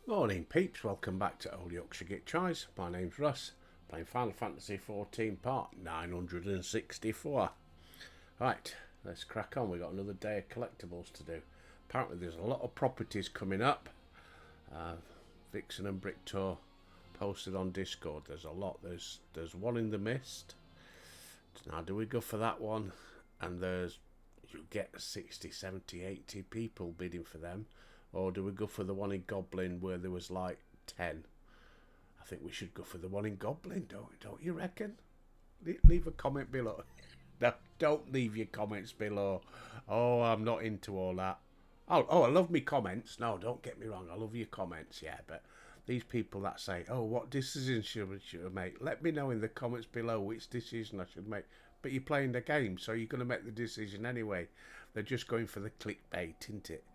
Morning peeps, welcome back to Old Yorkshire Git Tries. My name's Russ, playing Final Fantasy 14 part 964. Right, let's crack on. We've got another day of collectibles to do. Apparently there's a lot of properties coming up. Vixen and Bricktor posted on Discord. There's a lot. There's one in the mist. Now do we go for that one? And you get 60, 70, 80 people bidding for them. Or do we go for the one in Goblin where there was like 10? I think we should go for the one in Goblin, don't you reckon? Leave a comment below. No, don't leave your comments below. Oh, I'm not into all that. Oh, I love me comments. No, don't get me wrong. I love your comments, yeah. But these people that say, oh, what decision should I make? Let me know in the comments below which decision I should make. But you're playing the game, so you're going to make the decision anyway. They're just going for the clickbait, isn't it?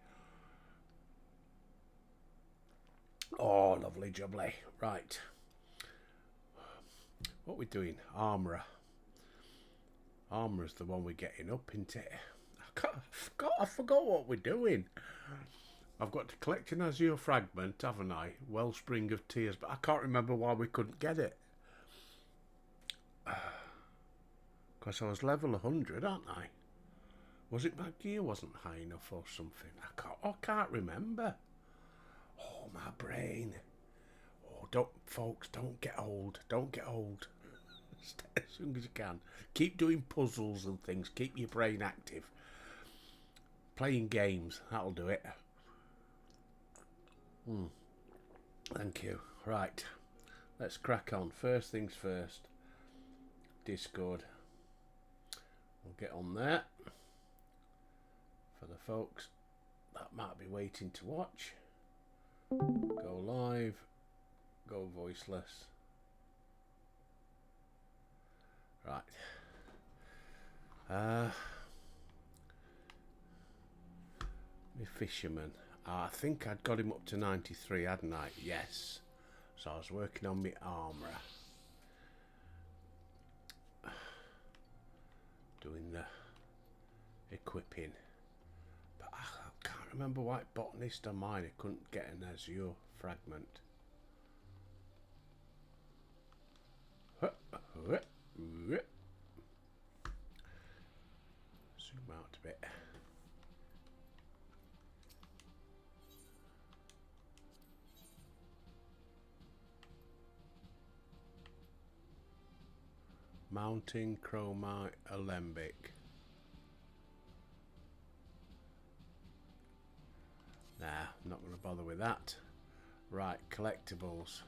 Oh, lovely jubbly. Right. What we doing? Armourer. Armourer's the one we're getting up, isn't it? I forgot what we're doing. I've got to collect an Azure fragment, haven't I? Wellspring of Tears, but I can't remember why we couldn't get it. Because I was level 100, aren't I? Was it my gear wasn't high enough or something? I can't remember. Oh, my brain. Oh, folks, don't get old. Don't get old. Stay as young as you can. Keep doing puzzles and things. Keep your brain active. Playing games. That'll do it. Thank you. Right. Let's crack on. First things first. Discord. We'll get on there. For the folks that might be waiting to watch. Go live. Go voiceless. Right. My fisherman. I think I'd got him up to 93, hadn't I? Yes. So I was working on my armourer. Doing the equipping. But I can't remember why botanist or mine. I couldn't get an Azure fragment. Zoom out a bit. Mounting Chromite Alembic. Nah, I'm not going to bother with that. Right, collectibles.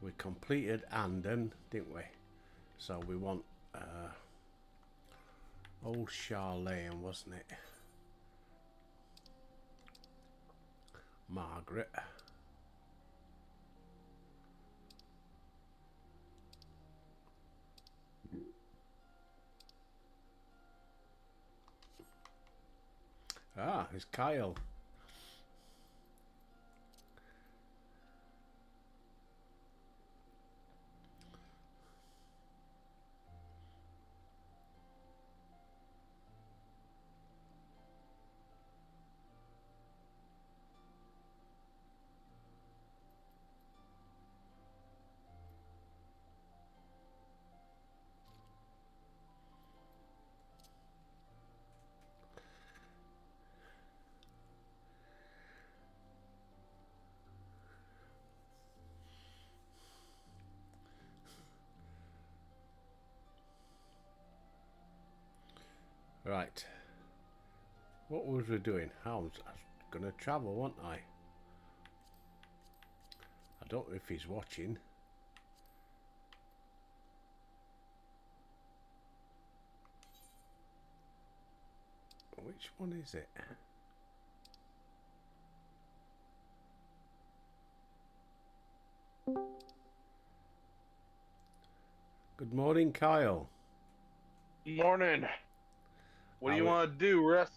We completed Anden, didn't we? So we want old Charlene, wasn't it? Margaret. Ah, it's Kyle. Right. What was we doing? I was going to travel, wasn't I? I don't know if he's watching. Which one is it? Good morning, Kyle. Morning. What do you want to do, Russ?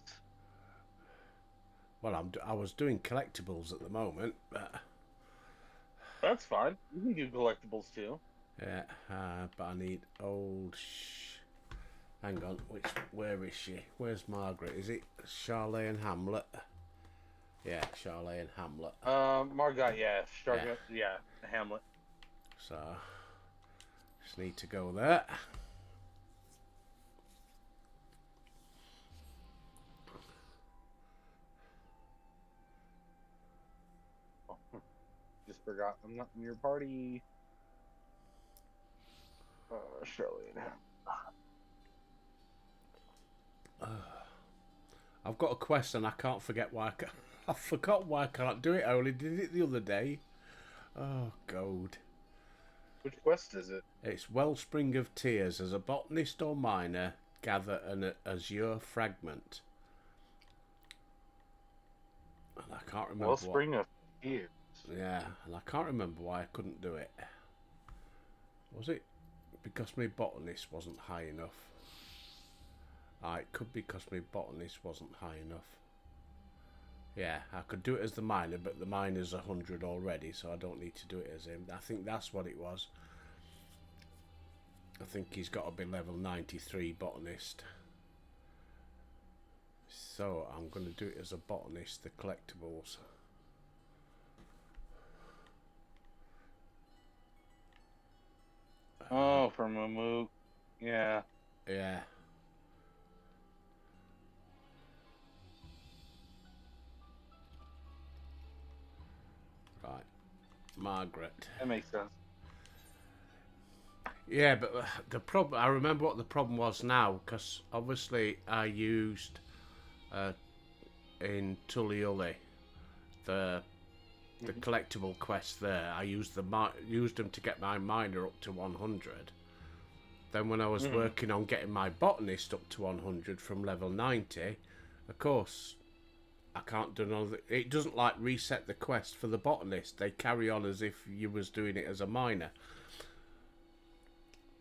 Well, I was doing collectibles at the moment, but That's fine. You can do collectibles too. yeah, but I need old. Hang on, where is she? Where's Margaret? Is it Charlene and Hamlet? Yeah, Charlotte and Hamlet. Margot, yeah, Yeah. Charlotte, yeah, Hamlet. So, just need to go there. Oh, just forgot I'm not in your party. Charlotte and Hamlet. I've got a quest and I can't forget why I forgot why I can't do it. I only did it the other day. Oh, God. Which quest is it? It's Wellspring of Tears. As a botanist or miner, gather an azure fragment. And I can't remember Wellspring of Tears. Yeah, and I can't remember why I couldn't do it. Was it because my botanist wasn't high enough? It could be because my botanist wasn't high enough. Yeah, I could do it as the miner, but the miner's 100 already, so I don't need to do it as him. I think that's what it was. I think he's got to be level 93 botanist. So I'm going to do it as a botanist, the collectibles. Oh, from a mook. Yeah. Yeah. Right. Margaret. That makes sense. Yeah, but the problem, I remember what the problem was now, because obviously I used in Tulliulli the collectible quest there. I used them to get my miner up to 100. Then when I was working on getting my botanist up to 100 from level 90, of course I can't do another. It doesn't like reset the quest for the botanist. They carry on as if you was doing it as a miner.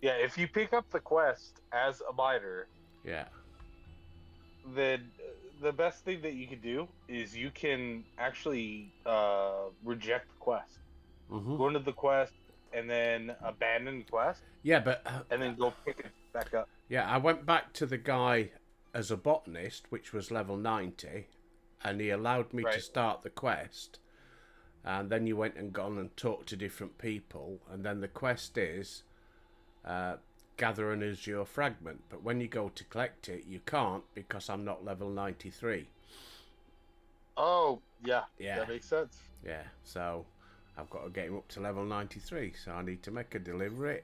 Yeah, if you pick up the quest as a miner, Yeah. then the best thing that you can do is you can actually reject the quest. Go into the quest and then abandon the quest, Yeah, but and then go pick it back up. yeah, I went back to the guy as a botanist, which was level 90, and he allowed me to start the quest. And then you went and gone and talked to different people, and then the quest is gather an azure fragment. But when you go to collect it, you can't because I'm not level 93. Oh, yeah. Yeah. That makes sense. Yeah, so I've got to get him up to level 93, so I need to make a delivery.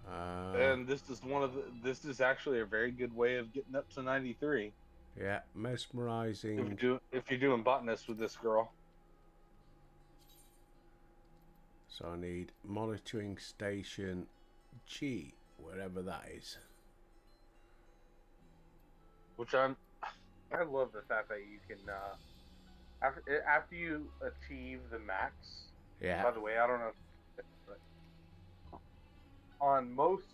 And this is actually a very good way of getting up to 93. Yeah, mesmerizing. If you're doing botanist with this girl. So I need monitoring station G, wherever that is. Which I love the fact that you can after you achieve the max. Yeah. By the way, I don't know, but on most,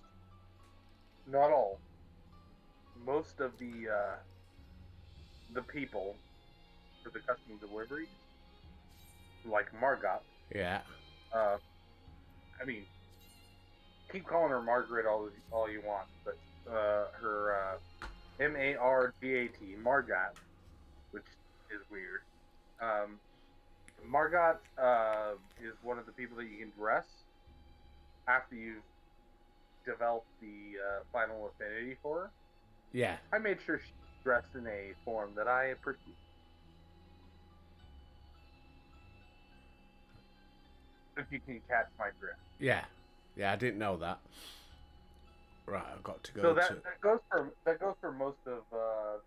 not all, most of the people for the custom delivery, like Margot. Yeah. I mean, keep calling her Margaret all you want, but her Margat, Margot, which is weird. Margot is one of the people that you can dress after you've developed the final affinity for her. Yeah. I made sure she's dressed in a form that I appreciate. If you can catch my drift. Yeah. Yeah, I didn't know that. Right, I've got to go. So that goes for most of the.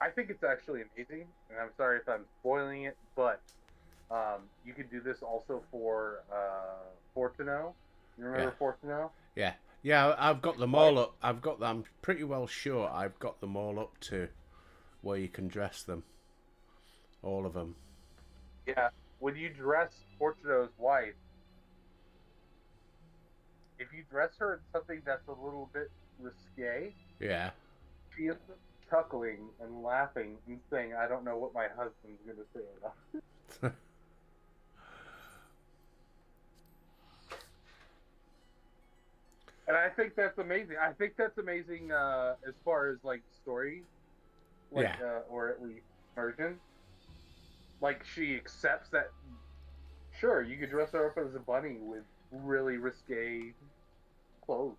I think it's actually amazing, and I'm sorry if I'm spoiling it, but you could do this also for Fortuno. You remember Fortuno? Yeah. Yeah, I've got them all up. I'm pretty well sure I've got them all up to where you can dress them. All of them. Yeah. When you dress Fortuno's wife, if you dress her in something that's a little bit risque, yeah, she is chuckling and laughing and saying, "I don't know what my husband's going to say about it." And I think that's amazing. I think that's amazing as far as like story like Yeah. or at least version. Like she accepts that sure, you could dress her up as a bunny with really risque clothes,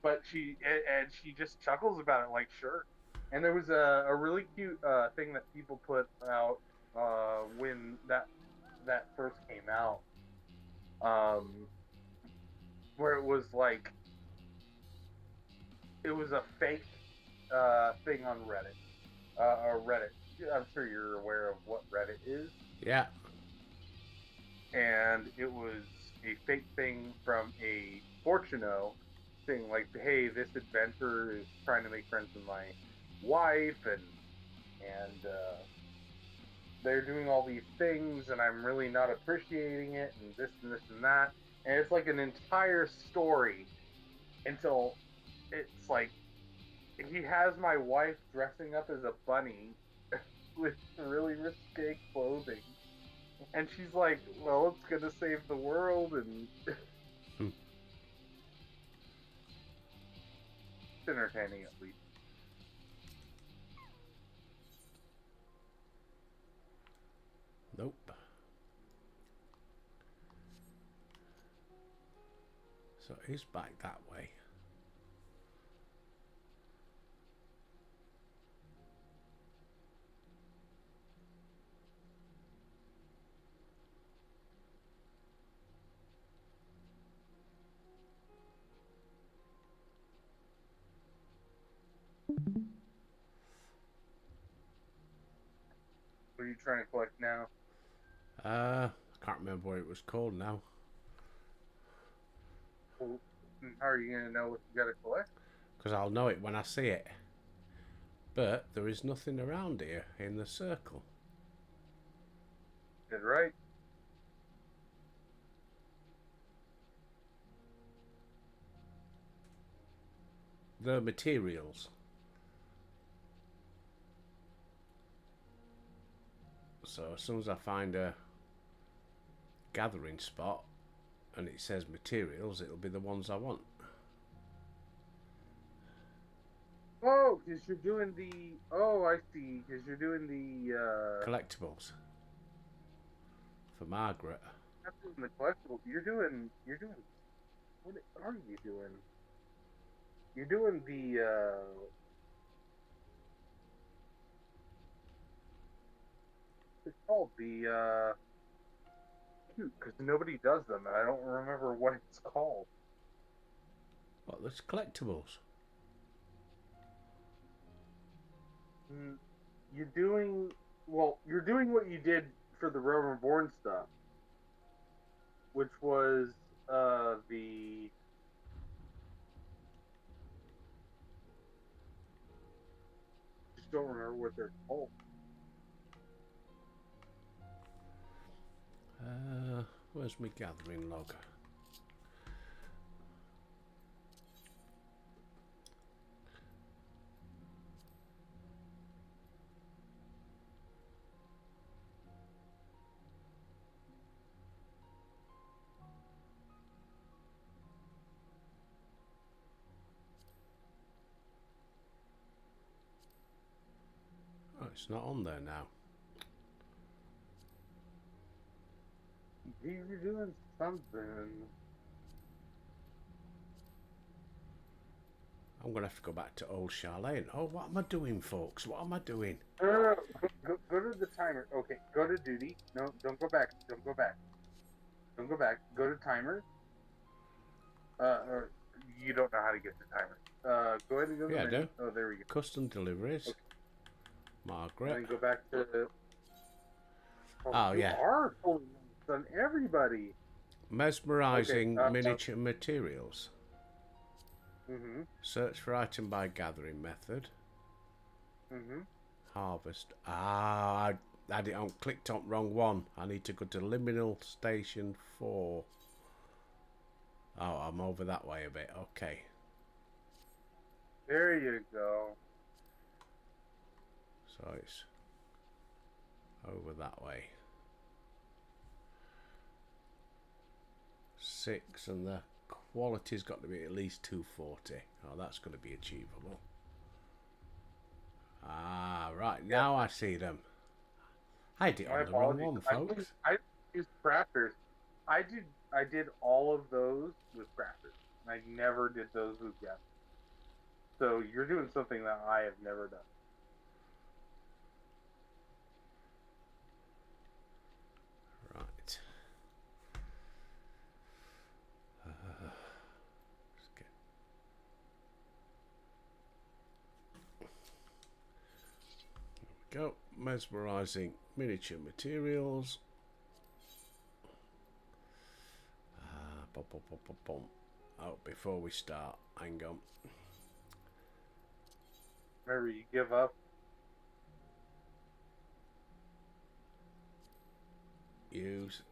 but and she just chuckles about it, like sure. And there was a really cute thing that people put out when that first came out, um, where it was like it was a fake thing on Reddit. Or Reddit. I'm sure you're aware of what Reddit is, Yeah. and it was a fake thing from a Fortuno saying like, "Hey, this adventurer is trying to make friends with my wife, and they're doing all these things, and I'm really not appreciating it, and this and this and that." And it's like an entire story until it's like he has my wife dressing up as a bunny with really risque clothing. And she's like, well, it's gonna save the world, and it's Hmm. entertaining at least. Nope. So it is back that way. What are you trying to collect now? I can't remember what it was called now. Well, how are you gonna know what you gotta collect? Because I'll know it when I see it. But there is nothing around here in the circle. Did right? The materials. So as soon as I find a gathering spot and it says materials, it'll be the ones I want. Oh, because you're doing the. Oh, I see. Because you're doing the. Collectibles for Margaret. Not doing the collectible. You're doing. You're doing. What are you doing? You're doing the. It's called the. Shoot, because nobody does them, and I don't remember what it's called. What, there's collectibles? Mm, you're doing. Well, you're doing what you did for the Realm Reborn stuff, which was the. Just don't remember what they're called. Where's my gathering log? Oh, it's not on there now. You're doing something. I'm going to have to go back to Old Charlene. Oh, what am I doing, folks? What am I doing? Go to the timer. Okay, go to duty. No, don't go back. Don't go back. Don't go back. Go to timer. Or you don't know how to get to timer. Go ahead and go to the Yeah, I menu. do. Oh, there we go. Custom deliveries. Okay, and Margaret. then go back to. Oh, You yeah. are pulling on everybody. Okay. Mesmerizing miniature materials. Mhm. Search for item by gathering method. Mhm. Harvest. I had it on, clicked on wrong one. I need to go to liminal station 4. Oh, I'm over that way a bit. Okay. There you go. So it's over that way. 6, and the quality's got to be at least 240. Oh, that's going to be achievable. Ah, right. Yeah, Now I see them. I did it my on the wrong apologies. one, folks. I used crafters. I did all of those with crafters. I never did those with gas. So you're doing something that I have never done. Right. Let's get... Go. Mesmerizing miniature materials. Bum, bum, bum, bum, bum. Oh, before we start, hang on. Remember, you give up. Use.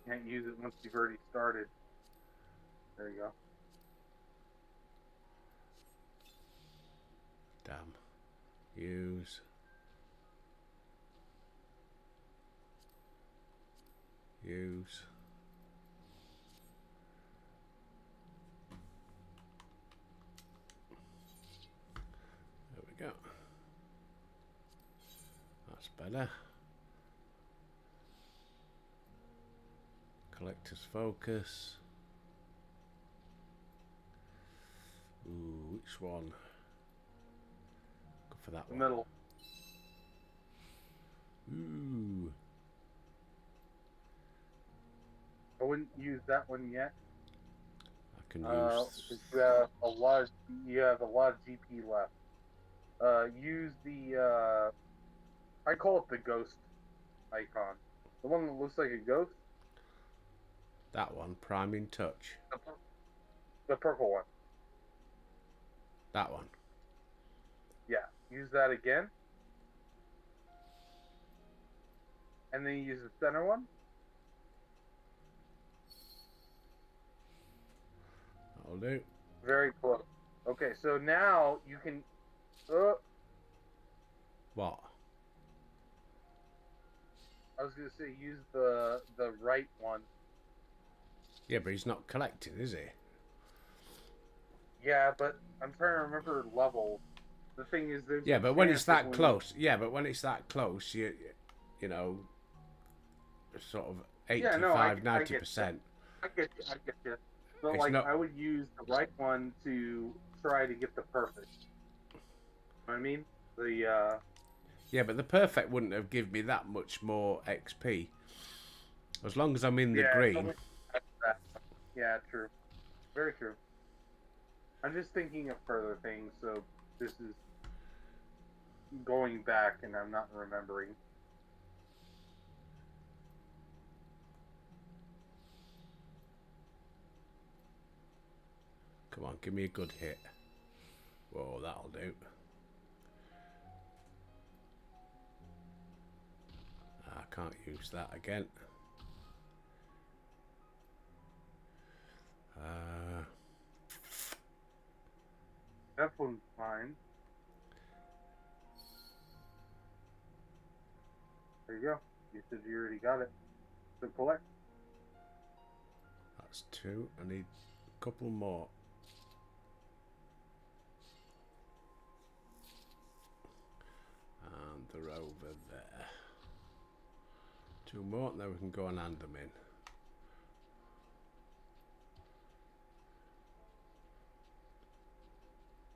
Can't use it once you've already started. There you go. Damn. Use. Use. There we go. That's better. Collector's focus. Ooh, which one? Go for that The one. middle. Ooh. I wouldn't use that one yet. I can use. You have a lot. You have a lot of GP left. Use the. I call it the ghost icon. The one that looks like a ghost. That one, priming touch. The purple one. That one. Yeah. Use that again. And then you use the center one. That'll do. Very close. Okay, so now you can. What? I was gonna say use the right one. Yeah, but he's not collecting, is he? Yeah, but I'm trying to remember levels. The thing is, there's Yeah, a but when chance it's that when close, yeah, but when it's that close, you know, sort of 85, 90%. I get you. I get you. But It's like, not. I would use the right one to try to get the perfect. You know what I mean? The Yeah, but the perfect wouldn't have given me that much more XP. As long as I'm in the yeah, green. yeah, true, very true. I'm just thinking of further things, so this is going back, and I'm not remembering. Come on, give me a good hit. Whoa, that'll do. I can't use that again. That one's fine. There you go. You said you already got it. So collect. That's 2. I need a couple more. And they're over there. 2 more, and then we can go and hand them in.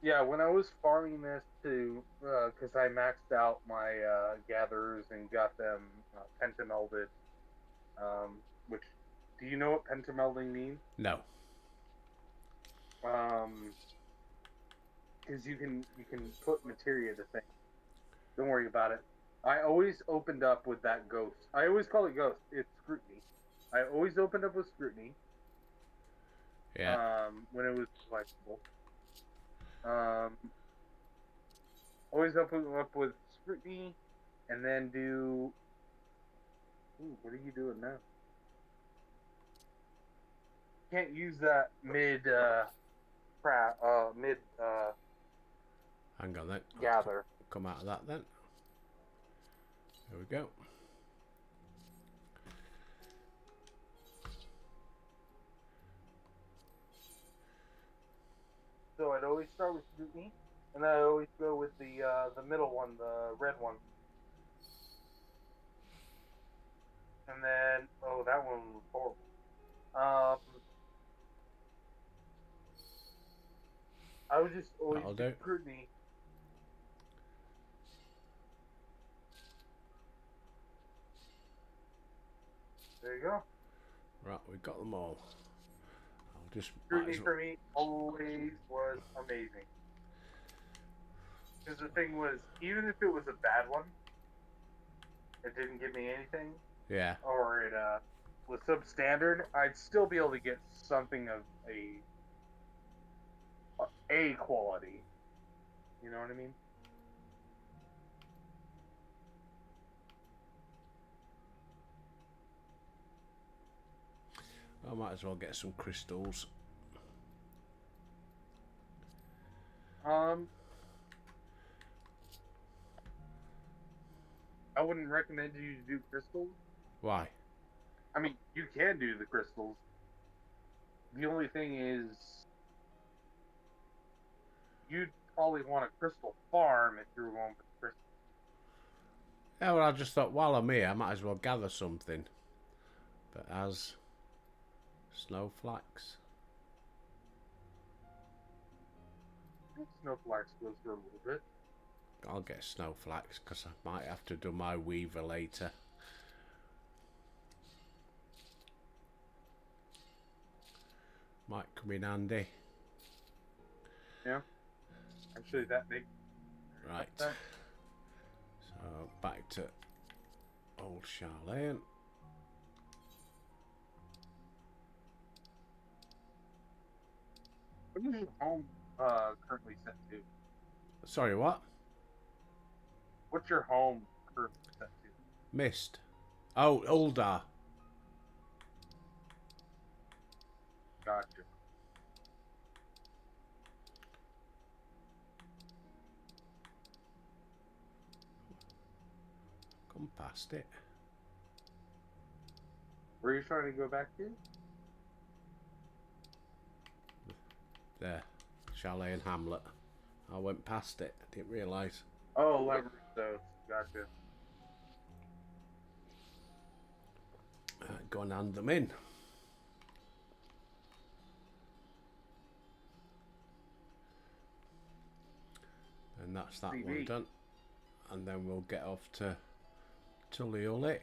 Yeah, when I was farming this to, because I maxed out my gatherers and got them pentamelded, which, do you know what pentamelding means? No. Because you can put materia to things. Don't worry about it. I always opened up with that ghost. I always call it ghost. It's scrutiny. I always opened up with scrutiny. Yeah. When it was flexible. Always open up with scrutiny, and then do. Ooh, what are you doing now? Can't use that mid. Mid. Hang on then. Gather. Come out of that then. There we go. So I'd always start with scrutiny, and then I always go with the middle one, the red one, and then that one was horrible. Um, I would just always That'll do do. scrutiny. There you go. Right, we've got them all. I'll just Scrutiny for me always was amazing. Because the thing was, even if it was a bad one, it didn't give me anything, yeah. or it was substandard, I'd still be able to get something of a quality. You know what I mean? I might as well get some crystals. I wouldn't recommend you to do crystals. Why? I mean, you can do the crystals. The only thing is, you'd probably want a crystal farm if you were going for crystals. Yeah, well, I just thought while I'm here, I might as well gather something. But as snowflakes. Snowflakes goes for a little bit. I'll get snowflakes because I might have to do my weaver later. Might come in handy. Yeah. Actually, that big. Right. So back to old Charlene. What is your home currently set to? Sorry, what? What's your home currently set to? Missed. Oh, Uldar. Gotcha. Come past it. Where are you trying to go back to? There. Charlene Hamlet. I went past it. I didn't realise. Oh, leverage those. Gotcha. Go and hand them in. And that's that CV. one done. And then we'll get off to Tulliully.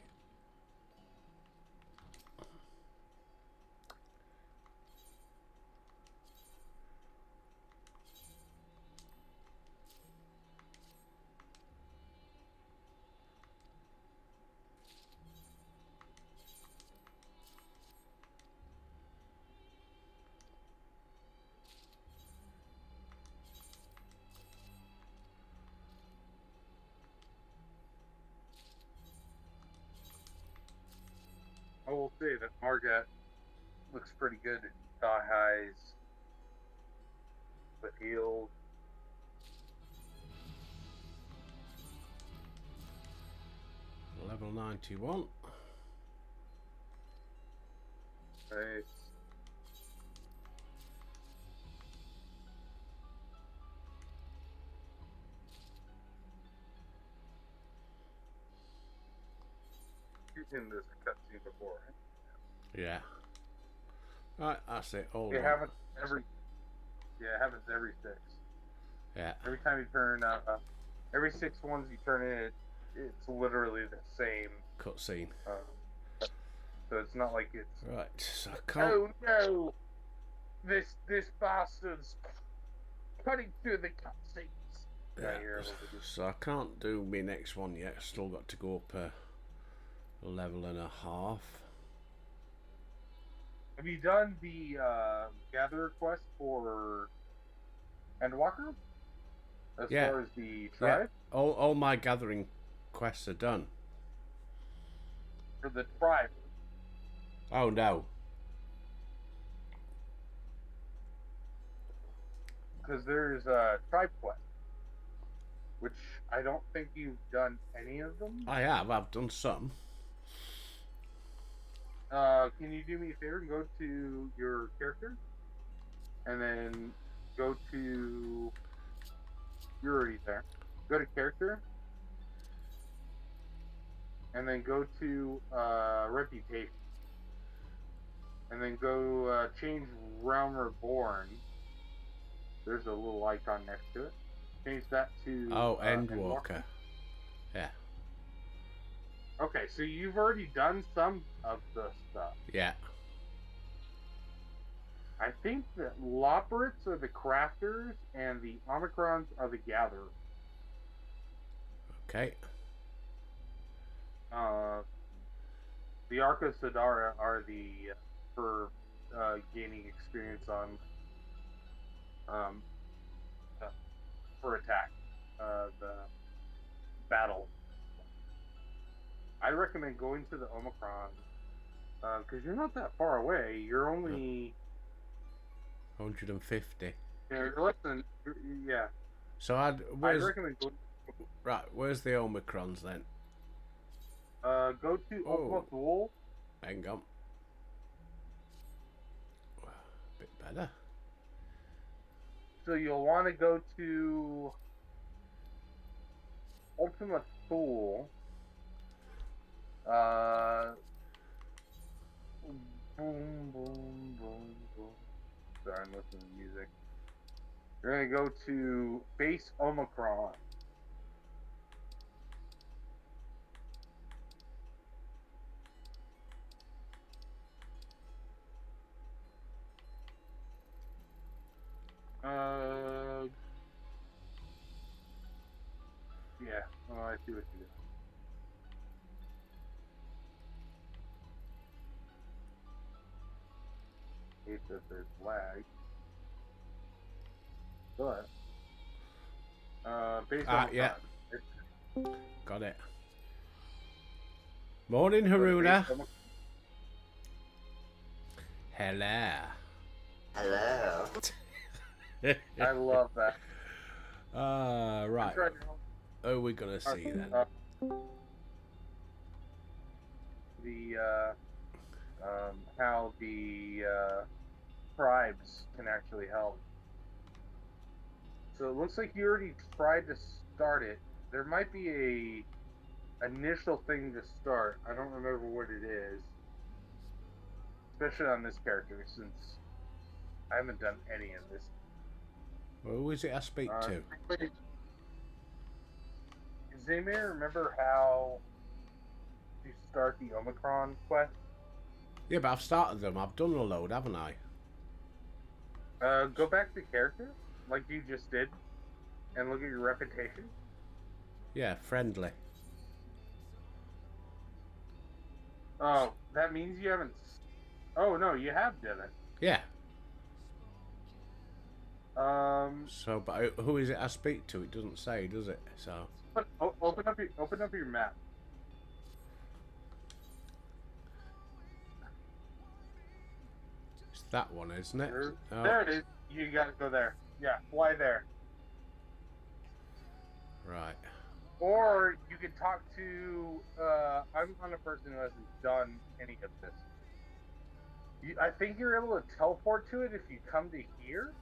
I will say that Margat looks pretty good at thigh highs with heels. Level 91. Right. You've seen this cutscene before, right? Yeah. Right, that's it. All It done. happens every. Yeah, it happens every 6. Yeah. Every time you turn, every 6 ones you turn in, it's literally the same. Cutscene. So it's not like it's. Right, so I can't. Oh no! This bastard's cutting through the cutscenes. Yeah, so I can't do my next one yet. Still got to go up a level and a half. Have you done the gatherer quest for Endwalker? As far as the tribe? Yeah. All my gathering quests are done. For the tribe. Oh no. Because there's a tribe quest, which I don't think you've done any of them. I have. I've done some. Can you do me a favor and go to your character, and then go to. You're already there. Go to character, and then go to reputation, and then go change realm reborn. There's a little icon next to it. Change that to Endwalker. Yeah. Okay, so you've already done some of the stuff. Yeah. I think the Loporits are the crafters and the Omicrons are the gatherers. Okay. The Arca Sadara are the for gaining experience on for attack, the battle. I recommend going to the Omicron because you're not that far away. You're only 150. less than yeah. So I'd recommend going. Right, where's the Omicrons then? Go to Ultima Thule. Hang on. A bit better. So you'll want to go to Ultima Thule. Boom, boom, boom, boom. Sorry, I'm listening to music. You're going to go to Base Omicron. Yeah, oh, I see what you did. Hate that there's lag. But, based on yeah. Got it. Morning, Haruna. Hello. Hello. I love that. Right. Who are we gonna see then? How the tribes can actually help. So it looks like you already tried to start it. There might be a initial thing to start. I don't remember what it is. Especially on this character, since I haven't done any of this. Well, who is it I speak to? Zamir, remember how to start the Omicron quest? Yeah, but I've started them. I've done a load, haven't I? Go back to character, like you just did, and look at your reputation. Yeah, friendly. Oh, that means you haven't. Oh no, you have done it. Yeah. So, but who is it I speak to? It doesn't say, does it? So. Open up your map. It's that one, isn't it? There it is. You gotta go there. Yeah, fly there. Right. Or you can talk to. I'm not a person who hasn't done any of this. I think you're able to teleport to it if you come to here.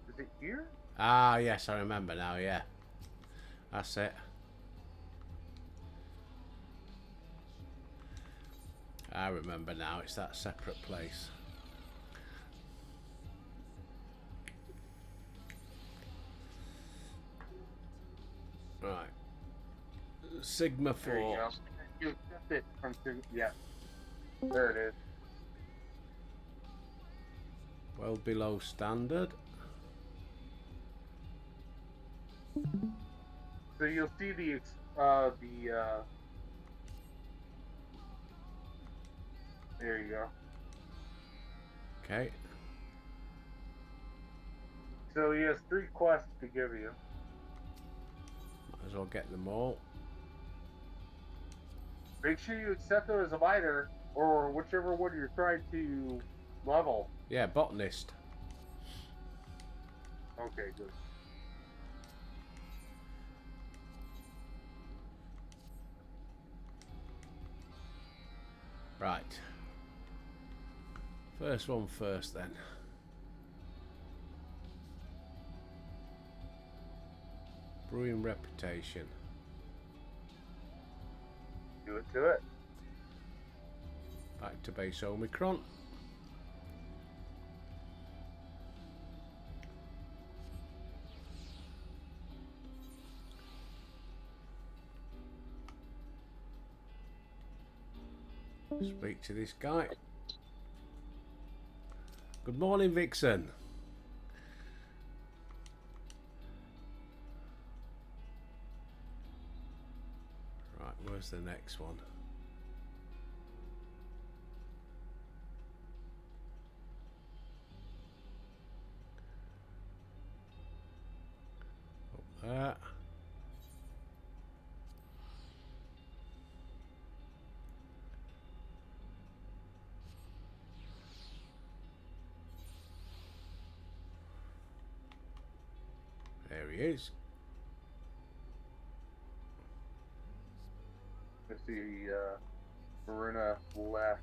Is it here? Ah, yes, I remember now. Yeah, that's it. I remember now. It's that separate place. Right. Sigma 4. There you go. You accept it from Sigma. Yeah. There it is. Well below standard. So you'll see the there you go. Okay. So he has 3 quests to give you. Might as well get them all. Make sure you accept them as a miner, or whichever one you're trying to level. Yeah, botanist. Okay, good. Right. First one first then. Brewing reputation. Do it to it. Back to base Omicron. Speak to this guy. Good morning, Vixen. Right, where's the next one? Up there. There he is. Let's see, Marina left.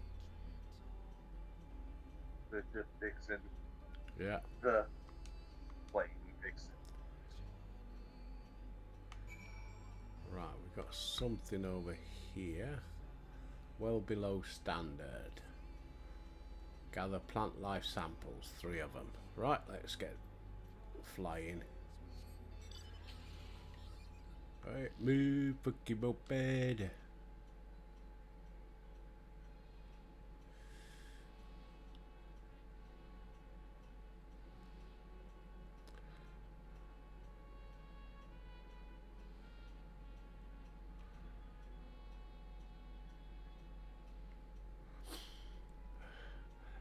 The just Vixen. Yeah. The playing Vixen. Right, we've got something over here. Well below standard. Gather plant life samples, 3 of them. Right, let's get flying. Right, move, fucky moped.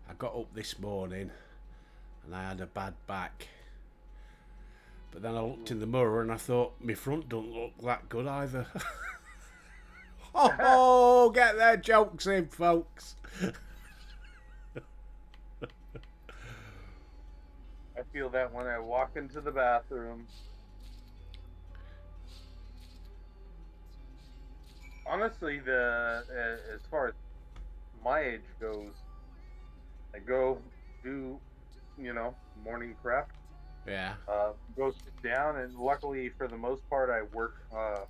I got up this morning and I had a bad back. But then I looked in the mirror and I thought, my front don't look that good either. Oh, get their jokes in, folks. I feel that when I walk into the bathroom. Honestly, as far as my age goes, I go do, morning prep. Yeah. Go sit down, and luckily for the most part, I work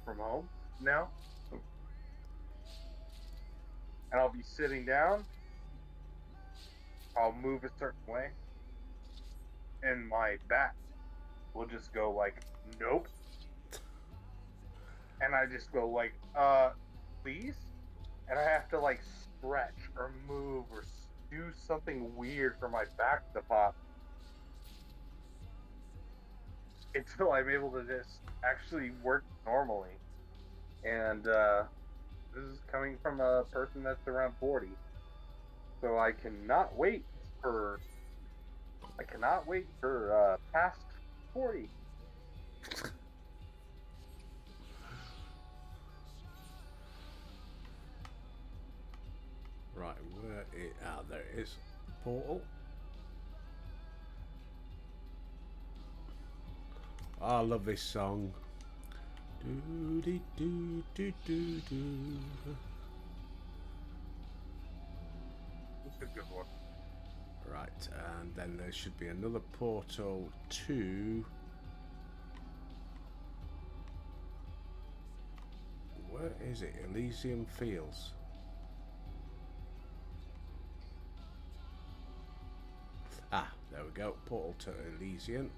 from home now. And I'll be sitting down. I'll move a certain way, and my back will just go like, nope. And I just go like, please? And I have to like stretch or move or do something weird for my back to pop until I'm able to just actually work normally. And this is coming from a person that's around 40. So I cannot wait for past 40. Right, where it? Ah, there it is. Portal. Oh, I love this song. Do do do do do do. It's a good one. Right, and then there should be another portal to. Where is it? Elysium Fields. Ah, there we go. Portal to Elysium.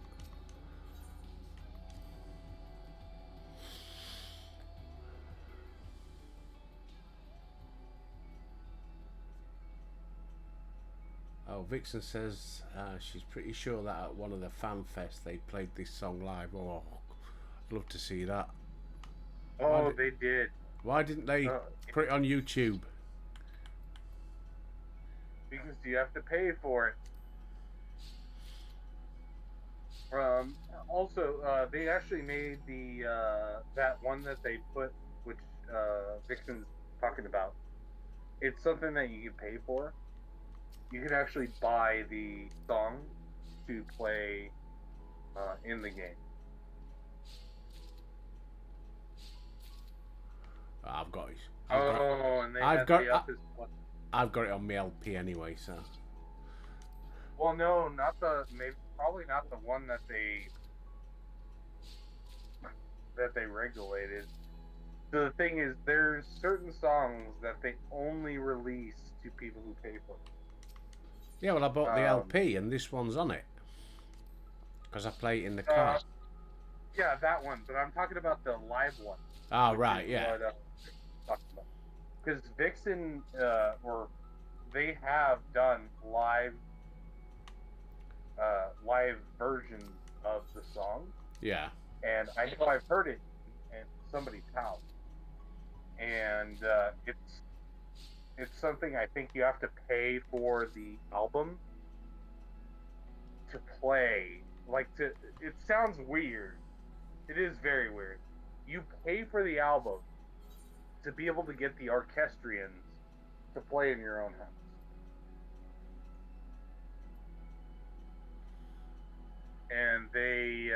Oh, Vixen says she's pretty sure that at one of the fan fests they played this song live. Oh, I'd love to see that. Oh, they did. Why didn't they put it on YouTube? Because you have to pay for it. Also, they actually made the that one that they put, which Vixen's talking about. It's something that you can pay for. You can actually buy the song to play in the game. I've got it. And they I've had got. the up as well. I've got it on my LP anyway, so. Well, no, probably not the one that they. that they regulated. So the thing is, there's certain songs that they only release to people who pay for it. Yeah, well, I bought the LP and this one's on it because I play it in the car. Yeah, that one. But I'm talking about the live one. Oh, right, yeah. Because Vixen, or they have done live versions of the song. Yeah. And I know I've heard it in somebody's house. And it's something I think you have to pay for the album to play. It sounds weird. It is very weird. You pay for the album to be able to get the orchestrions to play in your own house. And they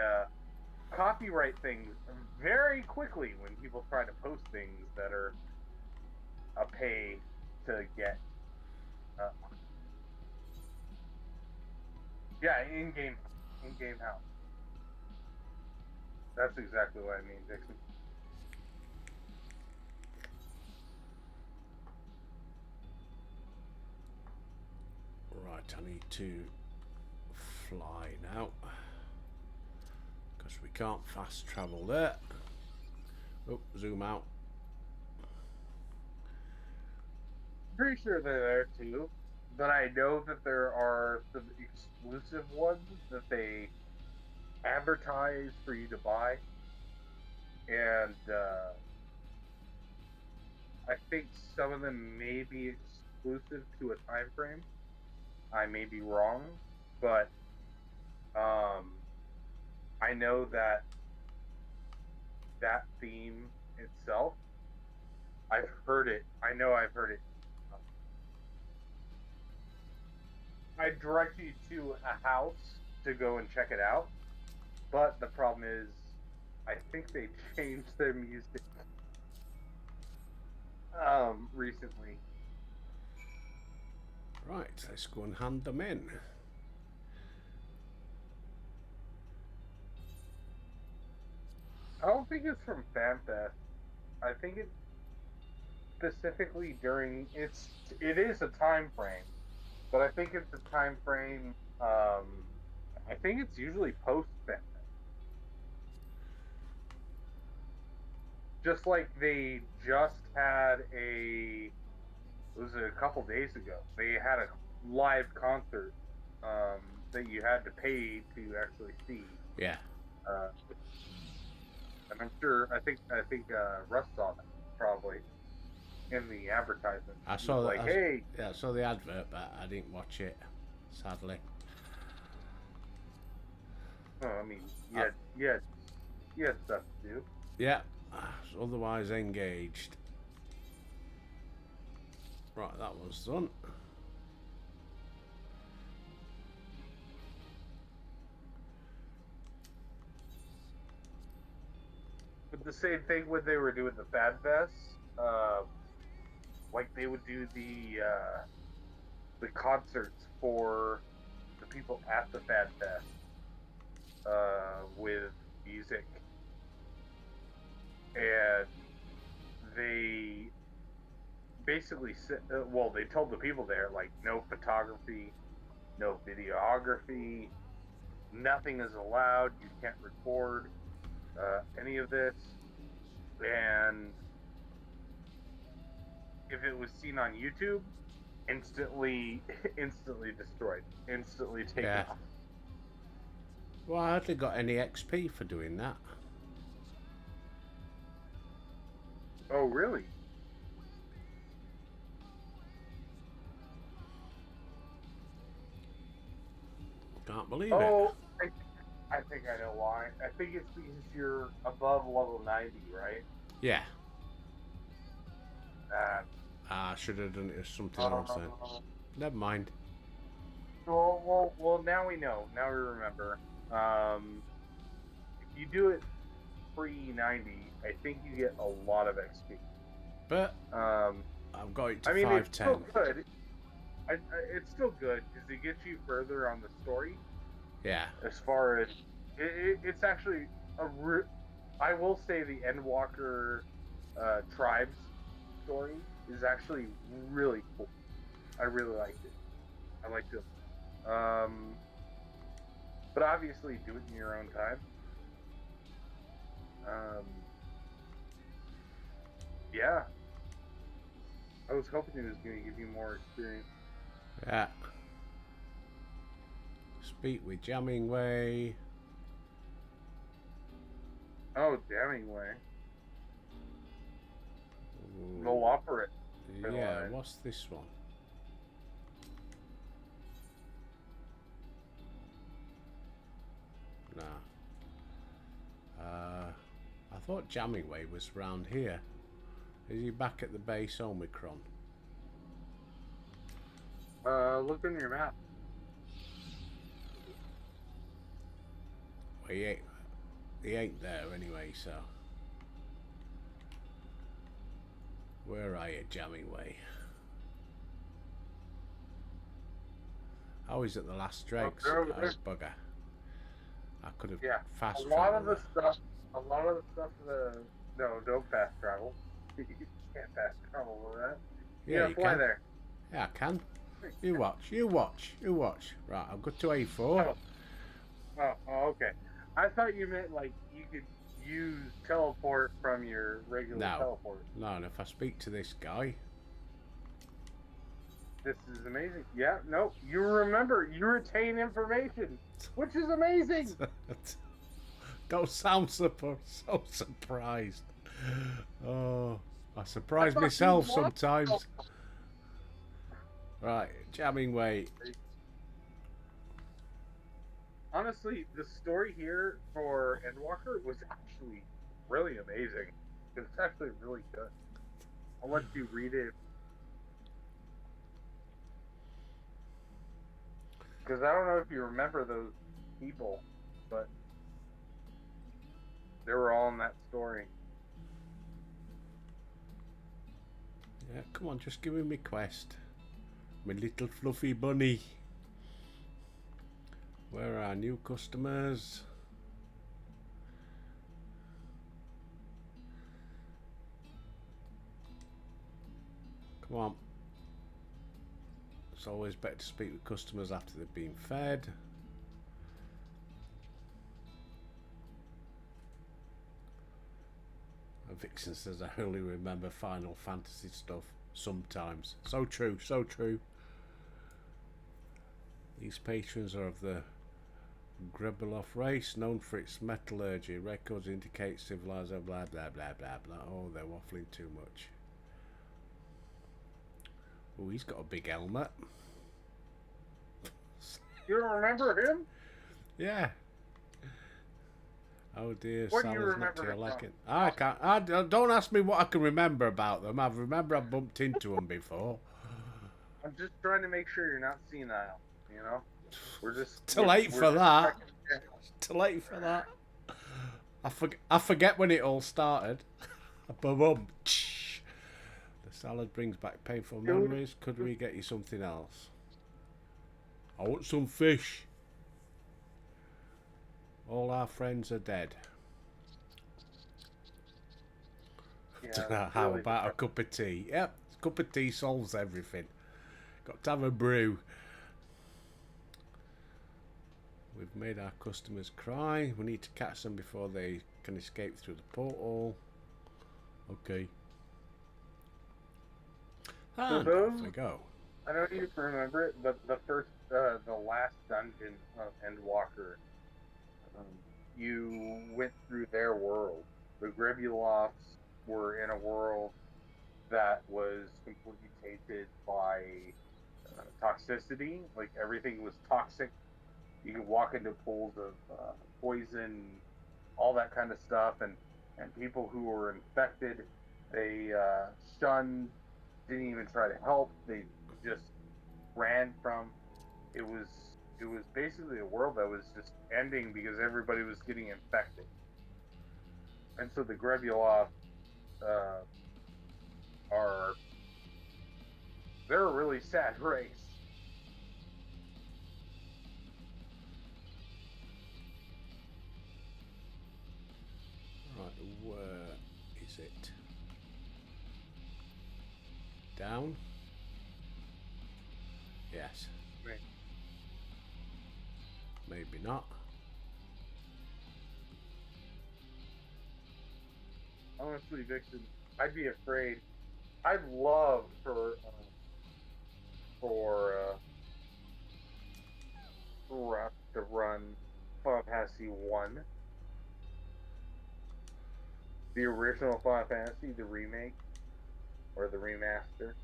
copyright things very quickly when people try to post things that are a pay to get. Yeah, in-game house. That's exactly what I mean, Dixon. Right, I need to fly now because we can't fast travel there. Oh, zoom out. Pretty sure they're there too, but I know that there are some exclusive ones that they advertise for you to buy, and I think some of them may be exclusive to a time frame. I may be wrong, but I know that theme itself, I've heard it. I know I've heard it. I direct you to a house to go and check it out, but the problem is, I think they changed their music recently. Right, let's go and hand them in. I don't think it's from FanFest. I think it's specifically during it is a time frame, but I think it's a time frame. I think it's usually post FanFest. Just like they just had a couple days ago. They had a live concert that you had to pay to actually see. Yeah. And I'm sure. I think Russ saw that probably in the advertisement. I saw that. Hey. Yeah, I saw the advert, but I didn't watch it, sadly. Oh, I mean, you had stuff to do. Yeah, otherwise engaged. Right, that one's done. But the same thing when they were doing the Fan Fest, like they would do the concerts for the people at the Fan Fest with music, and they basically said, they told the people there, like, no photography, no videography, nothing is allowed, you can't record any of this, and if it was seen on YouTube, instantly destroyed, instantly taken off. Well, I hardly got any XP for doing that. Oh, really? Can't believe it. I think I know why. I think it's because you're above level 90, right? Yeah. I should have done it as something else then. Never mind. Well, now we know. Now we remember. If you do it pre-90, I think you get a lot of XP. But I've got it to 510. It's still good. It's still good because it gets you further on the story. Yeah. As far as it's actually I will say the Endwalker tribes story is actually really cool. I really liked it. I liked it. But obviously, do it in your own time. Yeah. I was hoping it was going to give you more experience. Yeah. Speak with Jamming Way. Oh, damning way. Ooh. They'll offer it. Yeah, what's this one? Nah. I thought Jamming Way was round here. Is he back at the base Omicron? Look on your map. Well, he ain't there anyway, so. Where are you, Jamming Way? Oh, he's at the last dregs. Oh, Oh, bugger. I could have fast A lot of traveled. no, don't fast travel. You can't fast travel with that. Yeah, you fly can. there. Yeah, I can. You watch. Right, I'll go to A4. Oh, okay. I thought you meant like you could use teleport from your regular teleport. No, and if I speak to this guy. This is amazing. Yeah, no, you remember, you retain information, which is amazing. Don't sound so surprised. Oh, I surprise myself sometimes. Right, Jamming Way. Honestly, the story here for Endwalker was actually really amazing. It's actually really good. I'll let you read it. Because I don't know if you remember those people, but they were all in that story. Yeah, come on, just give me my quest. My little fluffy bunny. Where are our new customers? Come on. It's always better to speak with customers after they've been fed. And Vixen says, I only remember Final Fantasy stuff sometimes. So true, so true. These patrons are of the Grebelov race, known for its metallurgy. Records indicate civilization, blah, blah, blah, blah, blah. Oh, they're waffling too much. Oh, he's got a big helmet. You don't remember him? Yeah. Oh dear, What do you Sally's not to remember your him liking. I can't. Don't ask me what I can remember about them. I remember I bumped into them before. I'm just trying to make sure you're not senile. You know, we're just Too late for that. checking. Too late for that. I forget when it all started. Boom. The salad brings back painful memories. Could we get you something else? I want some fish. All our friends are dead. Yeah, How really about a cup of tea? Yep, a cup of tea solves everything. Got to have a brew. We've made our customers cry. We need to catch them before they can escape through the portal. Okay. And off we go. I don't even remember it, but the last dungeon of Endwalker, you went through their world. The Grebulovs were in a world that was completely tainted by toxicity. Like everything was toxic. You could walk into pools of poison, all that kind of stuff, and people who were infected, they shunned, didn't even try to help. They just ran from. It was basically a world that was just ending because everybody was getting infected. And so the Grebulov they're a really sad race. Right, Is it down? Yes. Right. Maybe not. Honestly, Vixen, I'd be afraid. I'd love for us to run Final Fantasy 1, the original Final Fantasy, the remake or the remaster.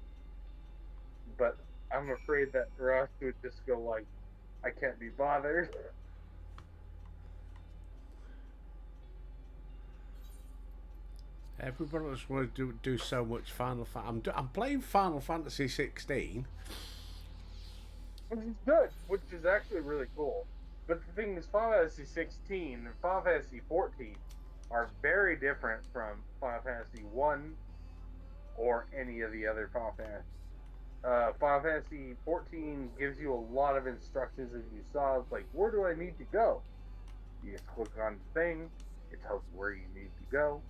But I'm afraid that Russ would just go like, I can't be bothered. Everybody else want to do so much Final Fantasy. I'm playing Final Fantasy 16. Which is good, which is actually really cool. But the thing is, Final Fantasy 16 and Final Fantasy 14 are very different from Final Fantasy 1 or any of the other Final Fantasy. Final Fantasy 14 gives you a lot of instructions, as you saw. It's like, where do I need to go? You just click on the thing, it tells you where you need to go.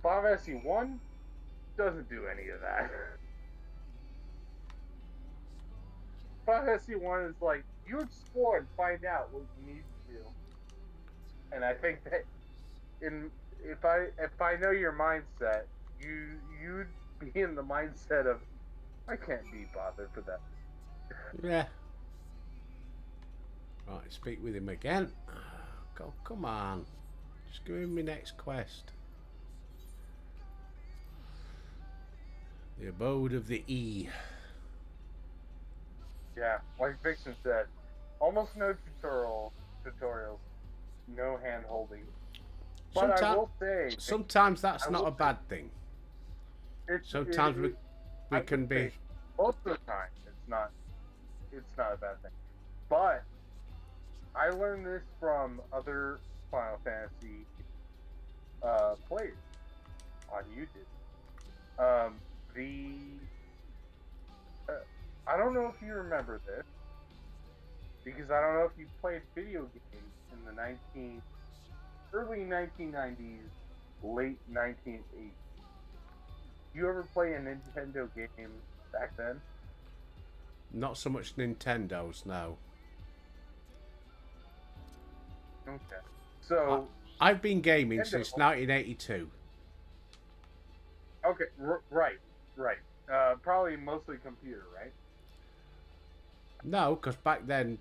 Final Fantasy 1 doesn't do any of that. Final Fantasy 1 is like, you explore and find out what you need to do. And I think that if I know your mindset, you'd be in the mindset of, I can't be bothered for that. Yeah. Right, speak with him again. Go, come on. Just give him my next quest. The Abode of the E. Yeah, like Vixen said, almost no tutorials, no hand holding. But I will say, sometimes that's not a bad thing. Sometimes we can be. Most of the time, it's not a bad thing. But I learned this from other Final Fantasy players on YouTube. I don't know if you remember this, because I don't know if you played video games in the early 1990s, late 1980s. You ever play a Nintendo game back then? Not so much Nintendo's now. Okay. So I've been gaming since 1982. Okay, right. Probably mostly computer, right? No, because back then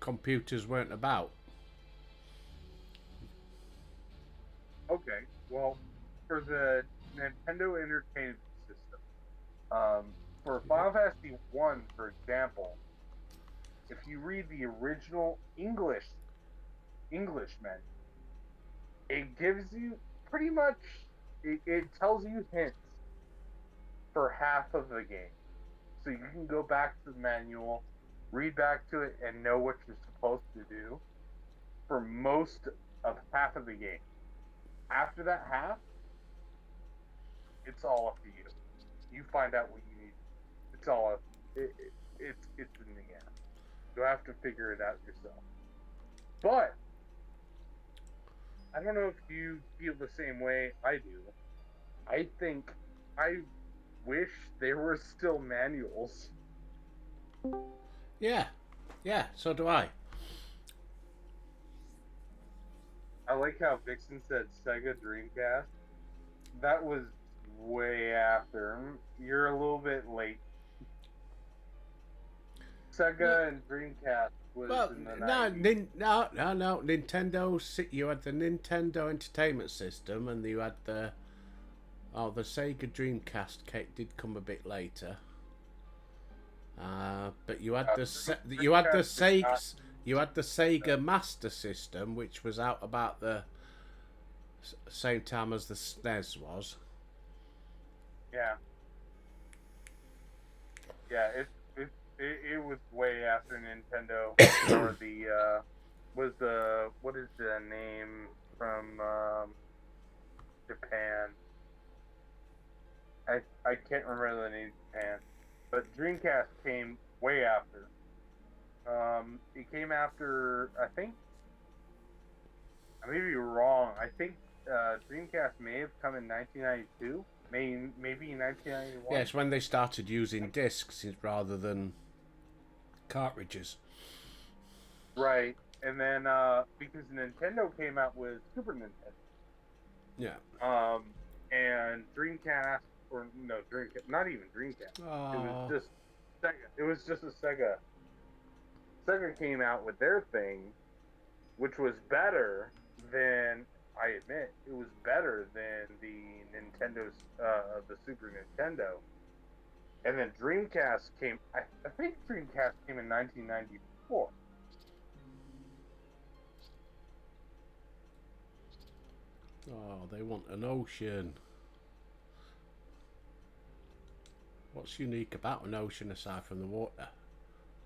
computers weren't about. Okay, well, for the Nintendo Entertainment System, for Final Fantasy 1, for example, if you read the original English menu, it gives you pretty much, it tells you hints for half of the game. So you can go back to the manual, read back to it, and know what you're supposed to do for most of half of the game. After that half, it's all up to you. You find out what you need. It's all up. It's in the air. You'll have to figure it out yourself. But I don't know if you feel the same way I do. I wish there were still manuals. Yeah, so do I. I like how Vixen said Sega Dreamcast. That was way after. You're a little bit late. Sega and Dreamcast was in the 90s. No. Nintendo. You had the Nintendo Entertainment System, and you had the Sega Dreamcast. Did come a bit later. But you had the Sega Master System, which was out about the same time as the SNES was. Yeah. It was way after Nintendo. Or what is the name from Japan? I can't remember the name of Japan, but Dreamcast came way after. It came after, I think, I may be wrong. I think Dreamcast may have come in 1992, maybe 1991. Yes, when they started using discs rather than cartridges. Right, and then because Nintendo came out with Super Nintendo. Yeah. And Dreamcast, or no, Dreamcast, not even Dreamcast. It was just Sega. It was just a Sega. Sega came out with their thing, which was better than, I admit, it was better than the Nintendo's, the Super Nintendo. And then Dreamcast came, I think Dreamcast came in 1994. Oh, they want an ocean. What's unique about an ocean aside from the water?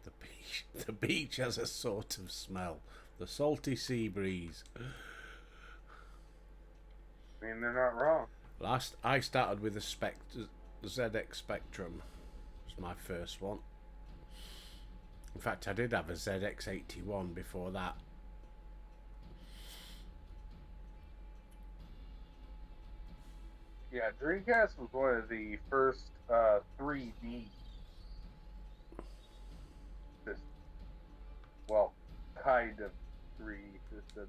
The beach. The beach has a sort of smell. The salty sea breeze. I mean, they're not wrong. Last, I started with the ZX Spectrum. It was my first one. In fact, I did have a ZX81 before that. Yeah, Dreamcast was one of the first 3D systems. Well, kind of 3D system.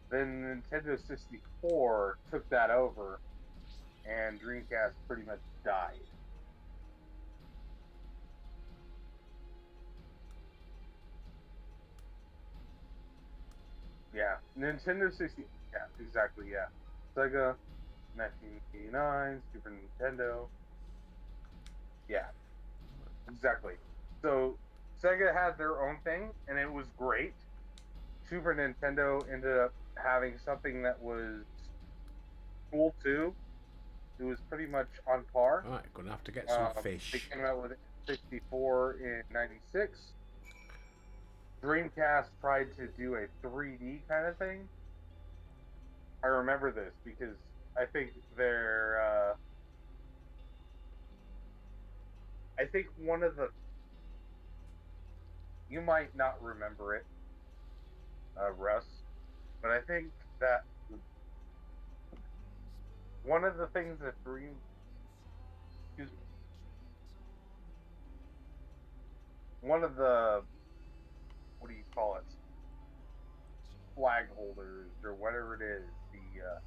Then Nintendo 64 took that over, and Dreamcast pretty much died. Yeah, Nintendo 60. Yeah, exactly. Yeah, Sega, 1989, Super Nintendo. Yeah, exactly. So Sega had their own thing, and it was great. Super Nintendo ended up having something that was cool too. It was pretty much on par. Alright, gonna have to get some fish. They came out with 64 in '96. Dreamcast tried to do a 3D kind of thing. I remember this because I think I think one of the, you might not remember it, Russ, but I think that one of the things that one of the, what do you call it, flag holders or whatever it is, the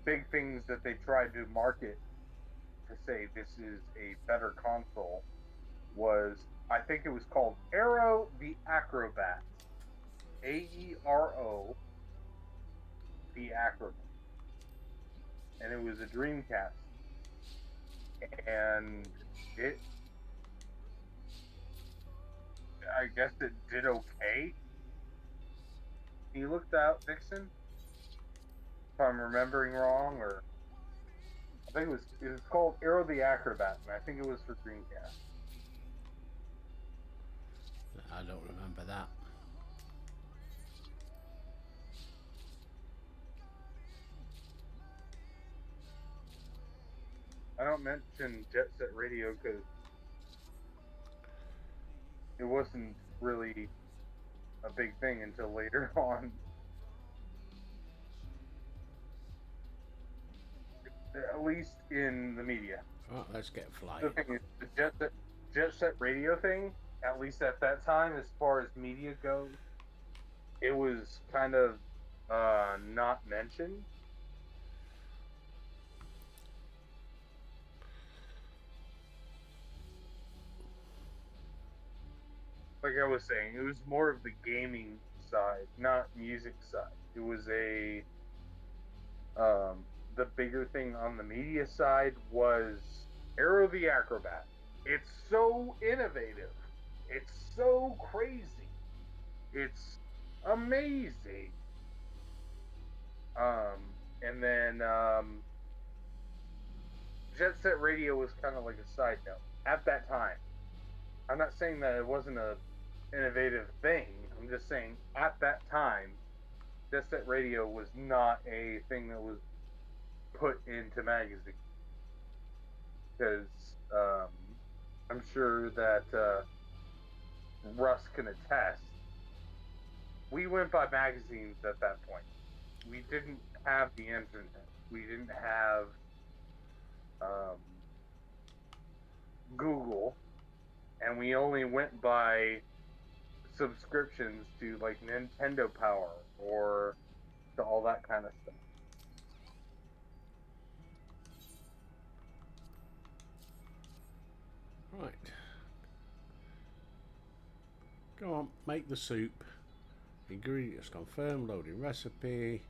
big things that they tried to market to say this is a better console was, I think it was called Aero the Acrobat. AERO the Acrobat. And it was a Dreamcast. And it, I guess it did okay. Can you look that up, Dixon? If I'm remembering wrong, or I think it was called Aero the Acrobat, and I think it was for Dreamcast. I don't remember that. I don't mention Jet Set Radio because it wasn't really a big thing until later on. At least in the media. Right, let's get flying. The thing is, the Jet Set Radio thing, at least at that time, as far as media goes, it was kind of not mentioned. Like I was saying, it was more of the gaming side, not music side. It was the bigger thing on the media side was Aero the Acrobat. It's so innovative. It's so crazy. It's amazing. And then Jet Set Radio was kind of like a side note at that time. I'm not saying that it wasn't a innovative thing. I'm just saying at that time, Jet Set Radio was not a thing that was put into magazines. Because I'm sure that Russ can attest. We went by magazines at that point. We didn't have the internet. We didn't have Google, and we only went by subscriptions to like Nintendo Power or to all that kind of stuff. Right. Go on, make the soup. Ingredients confirmed, loading recipe.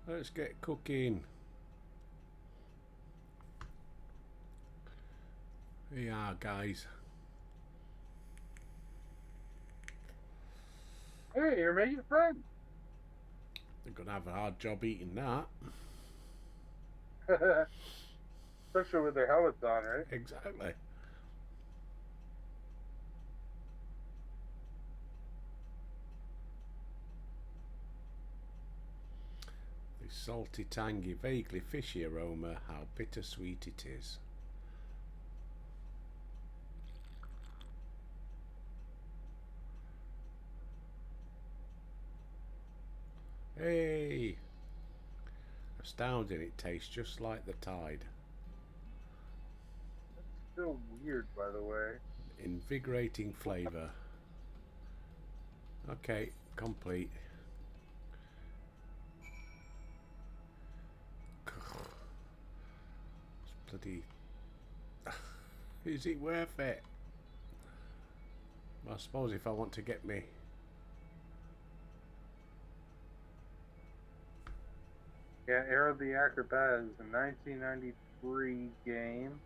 Let's get cooking. Here you are, guys. Hey, you're making friends. They're gonna have a hard job eating that. Especially with their helmets on, right? Exactly. The salty, tangy, vaguely fishy aroma, how bittersweet it is. Hey! Astounding, it tastes just like the tide. That's still weird, by the way. Invigorating flavour. Okay, complete. It's bloody... Is it worth it? I suppose if I want to get me... Yeah, Air of the Acrobat is a 1993 game.